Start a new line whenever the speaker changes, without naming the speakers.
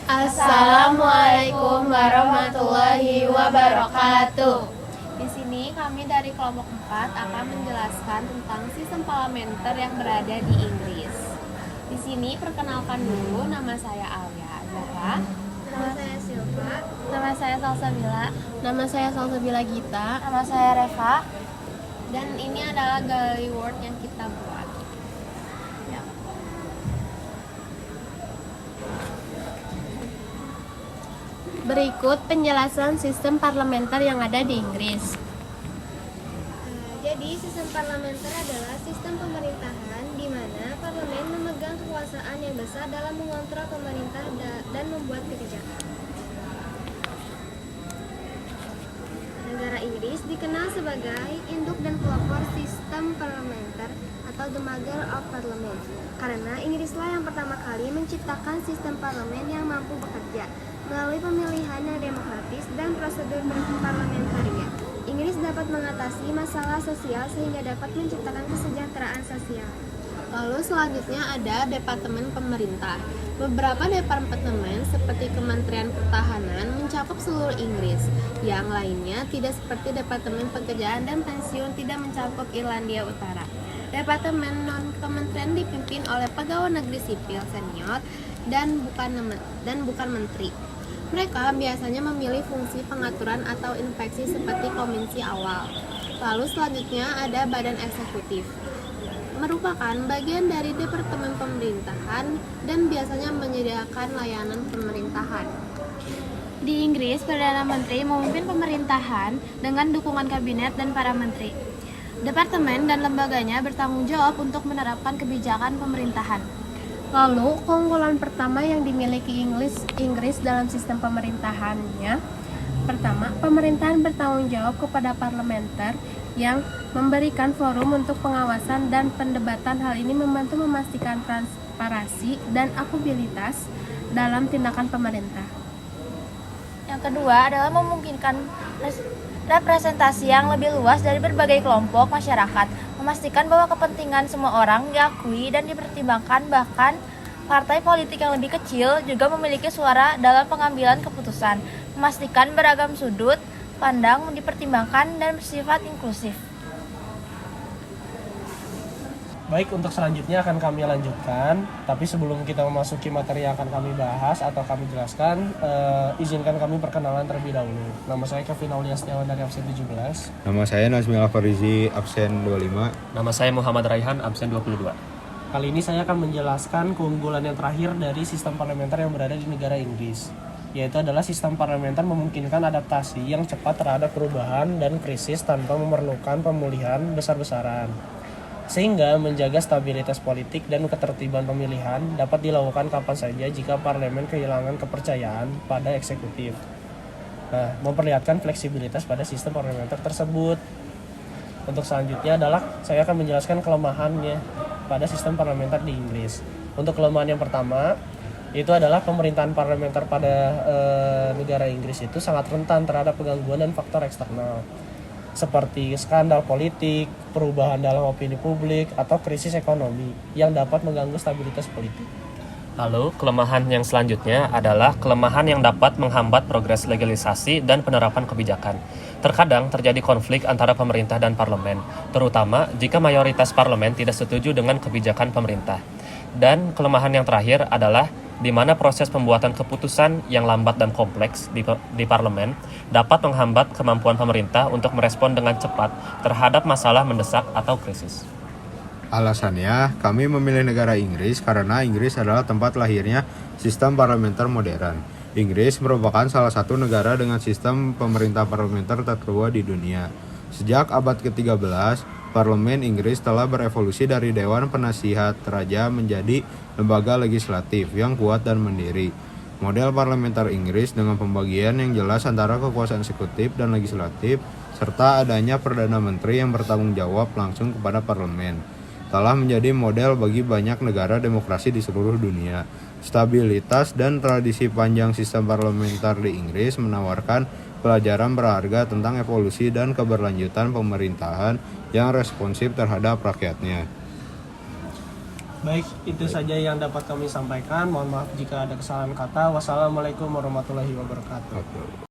Assalamualaikum warahmatullahi wabarakatuh.
Di sini kami dari kelompok 4 akan menjelaskan tentang sistem parlementer yang berada di Inggris. Di sini perkenalkan dulu, nama saya Alia Azhara.
Nama saya Silva.
Nama saya Salsabila.
Nama saya Salsabila Gita.
Nama saya Reva. Dan ini adalah gallery word yang kita buat.
Berikut penjelasan sistem parlementer yang ada di Inggris.
Jadi sistem parlementer adalah sistem pemerintahan di mana parlemen memegang kekuasaan yang besar dalam mengontrol pemerintah dan membuat kebijakan. Negara Inggris dikenal sebagai induk dan pelopor sistem parlementer atau the mother of parliament, karena Inggrislah yang pertama kali menciptakan sistem parlemen yang mampu bekerja melalui pemilihan yang demokratis dan prosedur parlementaria. Inggris dapat mengatasi masalah sosial sehingga dapat menciptakan kesejahteraan sosial.
Lalu selanjutnya ada Departemen Pemerintah. Beberapa departemen seperti Kementerian Pertahanan mencakup seluruh Inggris. Yang lainnya tidak seperti Departemen Pekerjaan dan Pensiun tidak mencakup Irlandia Utara. Departemen non-kementerian dipimpin oleh pegawai negeri sipil senior dan bukan menteri. Mereka biasanya memilih fungsi pengaturan atau inspeksi seperti komisi awal. Lalu selanjutnya ada Badan Eksekutif. Merupakan bagian dari Departemen Pemerintahan dan biasanya menyediakan layanan pemerintahan.
Di Inggris, Perdana Menteri memimpin pemerintahan dengan dukungan kabinet dan para menteri. Departemen dan lembaganya bertanggung jawab untuk menerapkan kebijakan pemerintahan.
Lalu, keunggulan pertama yang dimiliki Inggris dalam sistem pemerintahannya, pertama, pemerintahan bertanggung jawab kepada parlementer yang memberikan forum untuk pengawasan dan pendebatan. Hal ini membantu memastikan transparansi dan akuntabilitas dalam tindakan pemerintah.
Yang kedua adalah memungkinkan representasi yang lebih luas dari berbagai kelompok masyarakat, memastikan bahwa kepentingan semua orang diakui dan dipertimbangkan, bahkan partai politik yang lebih kecil juga memiliki suara dalam pengambilan keputusan, memastikan beragam sudut pandang dipertimbangkan dan bersifat inklusif.
Baik, untuk selanjutnya akan kami lanjutkan. Tapi sebelum kita memasuki materi yang akan kami bahas atau kami jelaskan, izinkan kami perkenalan terlebih dahulu. Nama saya Kevin Aulia Setiawan dari absen 17.
Nama saya Nazmil Farizi, absen 25.
Nama saya Muhammad Raihan, absen 22.
Kali ini saya akan menjelaskan keunggulan yang terakhir dari sistem parlementer yang berada di negara Inggris, yaitu adalah sistem parlementer memungkinkan adaptasi yang cepat terhadap perubahan dan krisis tanpa memerlukan pemulihan besar-besaran, sehingga menjaga stabilitas politik dan ketertiban pemilihan dapat dilakukan kapan saja jika parlemen kehilangan kepercayaan pada eksekutif. Nah, memperlihatkan fleksibilitas pada sistem parlementer tersebut. Untuk selanjutnya adalah saya akan menjelaskan kelemahannya pada sistem parlementer di Inggris. Untuk kelemahan yang pertama, itu adalah pemerintahan parlementer pada negara Inggris itu sangat rentan terhadap penggangguan dan faktor eksternal, seperti skandal politik, perubahan dalam opini publik, atau krisis ekonomi yang dapat mengganggu stabilitas politik.
Lalu, kelemahan yang selanjutnya adalah kelemahan yang dapat menghambat progres legalisasi dan penerapan kebijakan. Terkadang terjadi konflik antara pemerintah dan parlemen, terutama jika mayoritas parlemen tidak setuju dengan kebijakan pemerintah. Dan kelemahan yang terakhir adalah di mana proses pembuatan keputusan yang lambat dan kompleks di parlemen dapat menghambat kemampuan pemerintah untuk merespon dengan cepat terhadap masalah mendesak atau krisis.
Alasannya, kami memilih negara Inggris karena Inggris adalah tempat lahirnya sistem parlementer modern. Inggris merupakan salah satu negara dengan sistem pemerintah parlementer tertua di dunia. Sejak abad ke-13, Parlemen Inggris telah berevolusi dari Dewan Penasihat Raja menjadi lembaga legislatif yang kuat dan mandiri. Model parlementer Inggris dengan pembagian yang jelas antara kekuasaan eksekutif dan legislatif, serta adanya Perdana Menteri yang bertanggung jawab langsung kepada parlemen, telah menjadi model bagi banyak negara demokrasi di seluruh dunia. Stabilitas dan tradisi panjang sistem parlementer di Inggris menawarkan pelajaran berharga tentang evolusi dan keberlanjutan pemerintahan yang responsif terhadap rakyatnya.
Baik, itu saja yang dapat kami sampaikan. Mohon maaf jika ada kesalahan kata. Wassalamualaikum warahmatullahi wabarakatuh.
Oke.